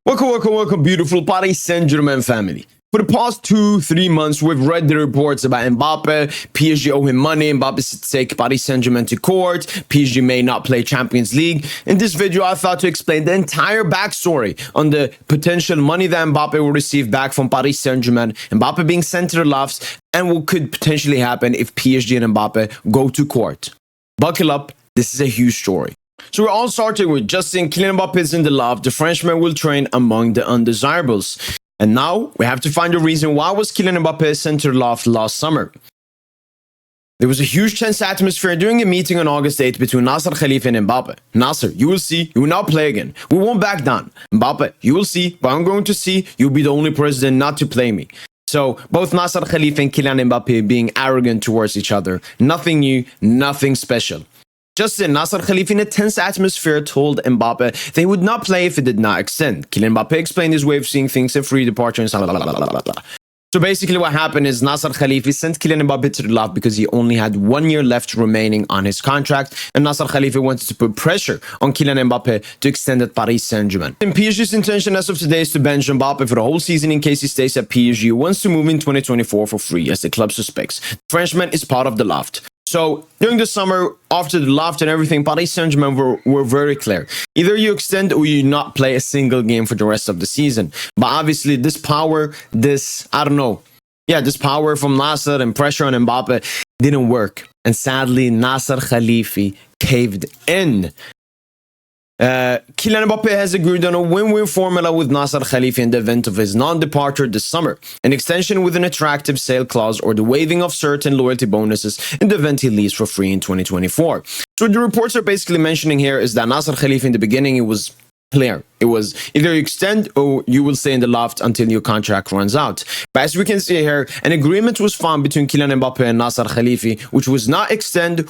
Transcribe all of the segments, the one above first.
Welcome, beautiful Paris Saint-Germain family. For the past 2-3 months, we've read the reports about Mbappe. PSG owe him money. Mbappe should take Paris Saint-Germain to court. PSG may not play Champions League. In this video, I thought to explain the entire backstory on the potential money that Mbappe will receive back from Paris Saint-Germain, Mbappe being sent to the lofts, and what could potentially happen if PSG and Mbappe go to court. Buckle up, this is a huge story. So we're all starting with just seeing Kylian Mbappe is in the loft. The Frenchman will train among the undesirables. And now we have to find a reason why was Kylian Mbappe sent to the loft last summer. There was a huge tense atmosphere during a meeting on August 8th between Al-Khelaifi and Mbappe. Nasser, you will see, you will not play again. We won't back down. Mbappe, you will see, but I'm going to see, you'll be the only president not to play me. So both Al-Khelaifi and Kylian Mbappe being arrogant towards each other. Nothing new, nothing special. Just then, Al-Khelaifi in a tense atmosphere told Mbappe they would not play if it did not extend. Kylian Mbappe explained his way of seeing things, a free departure, and so basically what happened is Al-Khelaifi sent Kylian Mbappe to the loft because he only had 1 year left remaining on his contract, and Al-Khelaifi wanted to put pressure on Kylian Mbappe to extend at Paris Saint-Germain. And PSG's intention as of today is to bench Mbappe for the whole season in case he stays at PSG, wants to move in 2024 for free, as the club suspects. The Frenchman is part of the loft. So during the summer, after the loft and everything, Paris Saint-Germain were very clear. Either you extend or you not play a single game for the rest of the season. But obviously this power, this power from Nasser and pressure on Mbappe didn't work. And sadly, Al-Khelaifi caved in. Kylian Mbappe has agreed on a win-win formula with Al-Khelaifi in the event of his non-departure this summer. An extension with an attractive sale clause or the waiving of certain loyalty bonuses in the event he leaves for free in 2024. So what the reports are basically mentioning here is that Al-Khelaifi in the beginning, it was clear. It was either you extend or you will stay in the loft until your contract runs out. But as we can see here, an agreement was found between Kylian Mbappe and Al-Khelaifi, which was not extend,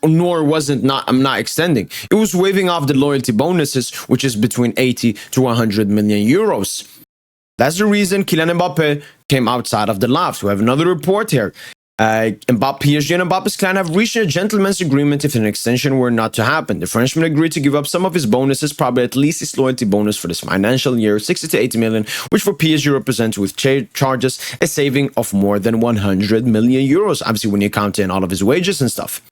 nor wasn't I'm not extending. It was waiving off the loyalty bonuses, which is between 80 to 100 million euros. That's the reason Kylian Mbappe came outside of the loft. We have another report here. PSG and Mbappe's clan have reached a gentleman's agreement if an extension were not to happen. The Frenchman agreed to give up some of his bonuses, probably at least his loyalty bonus for this financial year, 60 to 80 million, which for PSG represents with charges a saving of more than 100 million euros. Obviously, when you count in all of his wages and stuff.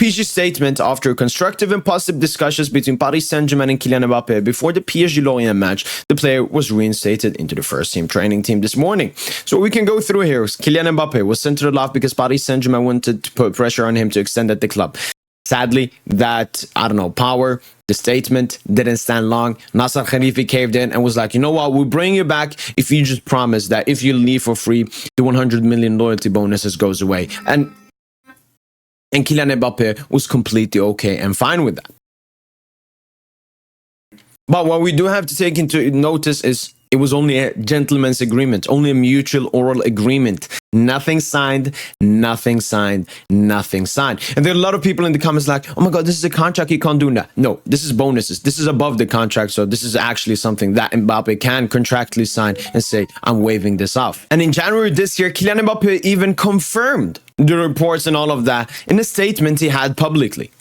PSG's statement after constructive and positive discussions between Paris Saint-Germain and Kylian Mbappe before the PSG-Lorient match, the player was reinstated into the first-team training team this morning. So we can go through here. Kylian Mbappe was sent to the loft because Paris Saint-Germain wanted to put pressure on him to extend at the club. Sadly, that, power, the statement didn't stand long. Al-Khelaifi caved in and was like, you know what, we'll bring you back if you just promise that if you leave for free, the 100 million loyalty bonuses goes away. And Kylian Mbappe was completely okay and fine with that. But what we do have to take into notice is it was only a gentleman's agreement, only a mutual oral agreement. Nothing signed, nothing signed, nothing signed. And there are a lot of people in the comments like, oh my God, this is a contract, you can't do that. No, this is bonuses. This is above the contract. So this is actually something that Mbappe can contractually sign and say, I'm waiving this off. And in January this year, Kylian Mbappe even confirmed the reports and all of that in a statement he had publicly.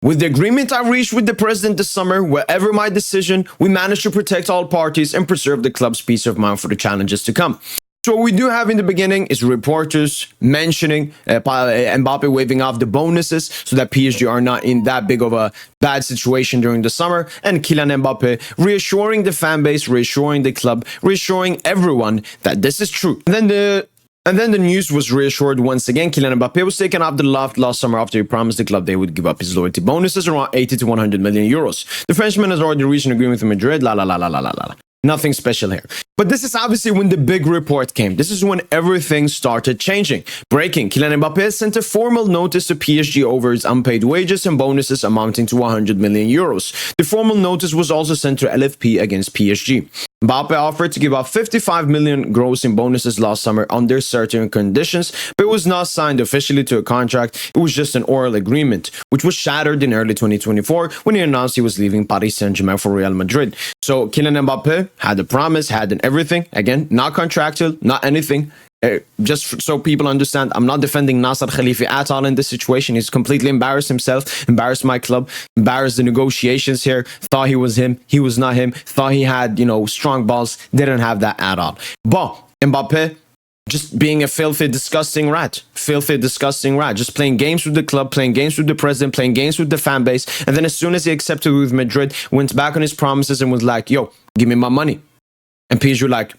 With the agreement I reached with the president this summer, wherever my decision, we managed to protect all parties and preserve the club's peace of mind for the challenges to come. So what we do have in the beginning is reporters mentioning Mbappe waiving off the bonuses so that PSG are not in that big of a bad situation during the summer, and Kylian Mbappe reassuring the fan base, reassuring the club, reassuring everyone that this is true. And then the news was reassured once again. Kylian Mbappe was taken off the loft last summer after he promised the club they would give up his loyalty bonuses around 80 to 100 million euros. The Frenchman has already reached an agreement with Madrid. Nothing special here. But this is obviously when the big report came. This is when everything started changing. Breaking, Kylian Mbappe sent a formal notice to PSG over his unpaid wages and bonuses amounting to 100 million euros. The formal notice was also sent to LFP against PSG. Mbappe offered to give up 55 million gross in bonuses last summer under certain conditions, but it was not signed officially to a contract. It was just an oral agreement, which was shattered in early 2024 when he announced he was leaving Paris Saint-Germain for Real Madrid. So Kylian Mbappe had a promise, had an everything. Again, not contractual, not anything. Just so people understand, I'm not defending Al-Khelaifi at all in this situation. He's completely embarrassed himself, embarrassed my club, embarrassed the negotiations here. Thought he was him, he was not him. Thought he had, strong balls, didn't have that at all. But Mbappe, just being a filthy, disgusting rat. Just playing games with the club, playing games with the president, playing games with the fan base. And then as soon as he accepted with Madrid, went back on his promises and was like, yo, give me my money. And PSG were like,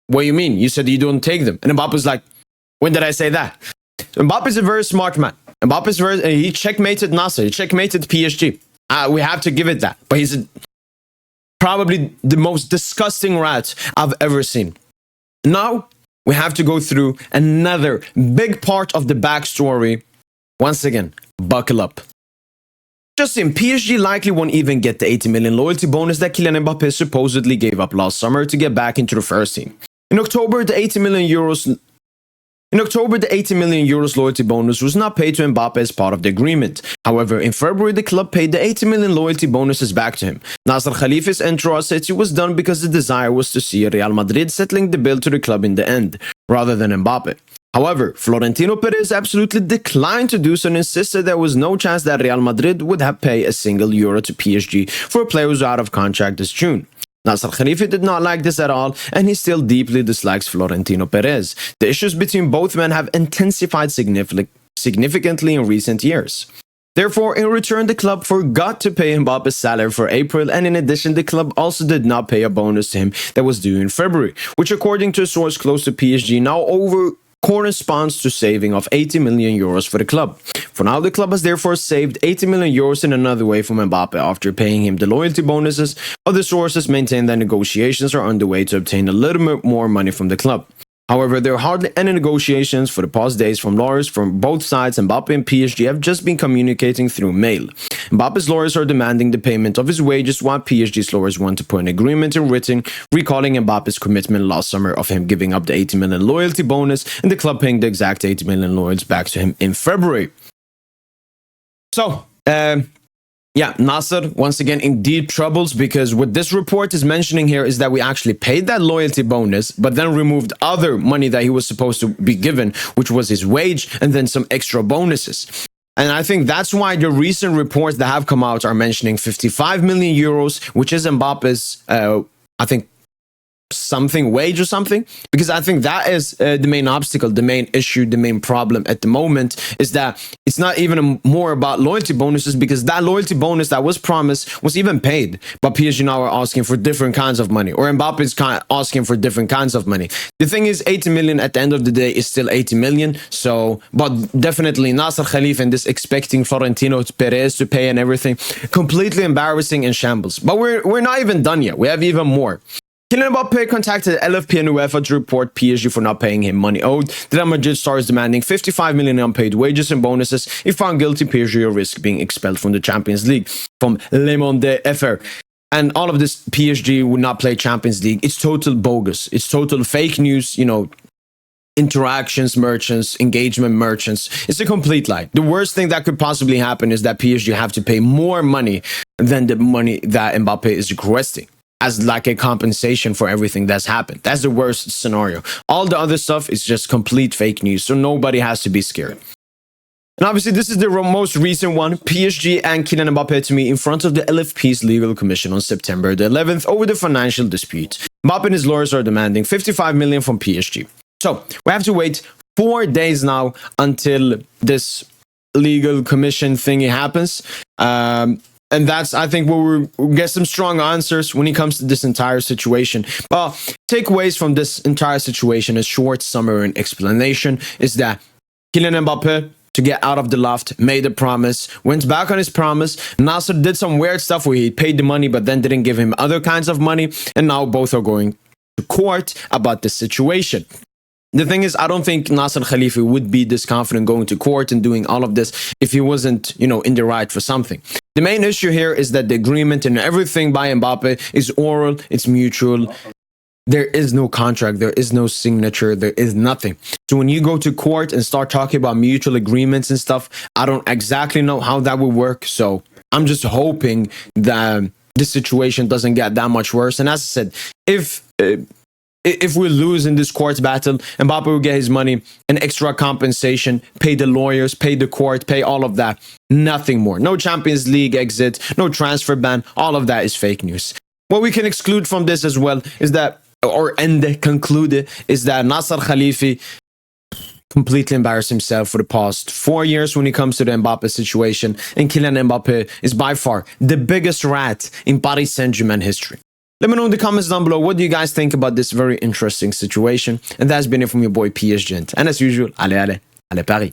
what do you mean? You said you don't take them. And Mbappe's like, when did I say that? Mbappe's a very smart man. He checkmated Nasser. He checkmated PSG. We have to give it that. But he's probably the most disgusting rat I've ever seen. Now, we have to go through another big part of the backstory. Once again, buckle up. Just in, PSG likely won't even get the 80 million loyalty bonus that Kylian Mbappe supposedly gave up last summer to get back into the first team. In October, the 80 million euros loyalty bonus was not paid to Mbappe as part of the agreement. However, in February, the club paid the 80 million loyalty bonuses back to him. Al-Khelaifi's entry at City was done because the desire was to see Real Madrid settling the bill to the club in the end, rather than Mbappe. However, Florentino Perez absolutely declined to do so and insisted there was no chance that Real Madrid would have paid a single euro to PSG for a player who was out of contract this June. Al-Khelaifi did not like this at all, and he still deeply dislikes Florentino Perez. The issues between both men have intensified significantly in recent years. Therefore, in return, the club forgot to pay Mbappe's salary for April, and in addition, the club also did not pay a bonus to him that was due in February, which according to a source close to PSG now corresponds to saving of 80 million euros for the club. For now, the club has therefore saved 80 million euros in another way from Mbappe after paying him the loyalty bonuses. Other sources maintain that negotiations are underway to obtain a little bit more money from the club. However, there are hardly any negotiations for the past days from lawyers from both sides. Mbappe and PSG have just been communicating through mail. Mbappe's lawyers are demanding the payment of his wages, while PSG's lawyers want to put an agreement in writing, recalling Mbappe's commitment last summer of him giving up the 80 million loyalty bonus and the club paying the exact 80 million loyalties back to him in February. So, Nasser, once again, in deep troubles, because what this report is mentioning here is that we actually paid that loyalty bonus, but then removed other money that he was supposed to be given, which was his wage, and then some extra bonuses. And I think that's why the recent reports that have come out are mentioning 55 million euros, which is Mbappe's, something wage or something, because I think that is the main obstacle, the main issue, the main problem at the moment is that it's not even more about loyalty bonuses, because that loyalty bonus that was promised was even paid, but PSG now are asking for different kinds of money, or Mbappe is asking for different kinds of money. The thing is, 80 million at the end of the day is still 80 million. So, but definitely Al-Khelaifi and this expecting Florentino Perez to pay and everything, completely embarrassing and shambles. But we're not even done yet. We have even more. Kylian Mbappe contacted LFP and UEFA to report PSG for not paying him money owed. The Real Madrid star is demanding 55 million unpaid wages and bonuses. If found guilty, PSG will risk being expelled from the Champions League, from Le Monde FR. And all of this, PSG would not play Champions League. It's total bogus. It's total fake news, interactions merchants, engagement merchants. It's a complete lie. The worst thing that could possibly happen is that PSG have to pay more money than the money that Mbappe is requesting, as like a compensation for everything that's happened. That's the worst scenario. All the other stuff is just complete fake news, so nobody has to be scared. And obviously, this is the most recent one. PSG and Kylian Mbappe to meet in front of the LFP's legal commission on September the 11th over the financial dispute. Mbappe and his lawyers are demanding 55 million from PSG. So, we have to wait 4 days now until this legal commission thingy happens. And that's, I think, where we'll get some strong answers when it comes to this entire situation. Well, takeaways from this entire situation, a short summary and explanation, is that Kylian Mbappe, to get out of the loft, made a promise, went back on his promise. Nasser did some weird stuff where he paid the money but then didn't give him other kinds of money. And now both are going to court about this situation. The thing is, I don't think Al-Khelaifi would be this confident going to court and doing all of this if he wasn't, in the right for something. The main issue here is that the agreement and everything by Mbappe is oral, it's mutual. There is no contract, there is no signature, there is nothing. So when you go to court and start talking about mutual agreements and stuff, I don't exactly know how that will work. So I'm just hoping that this situation doesn't get that much worse. And as I said, if If we lose in this court battle, Mbappe will get his money, an extra compensation, pay the lawyers, pay the court, pay all of that. Nothing more. No Champions League exit, no transfer ban. All of that is fake news. What we can exclude from this as well is that, or conclude, is that Al-Khelaifi completely embarrassed himself for the past 4 years when it comes to the Mbappe situation. And Kylian Mbappe is by far the biggest rat in Paris Saint-Germain history. Let me know in the comments down below, what do you guys think about this very interesting situation? And that's been it from your boy PSG. And as usual, allez Paris.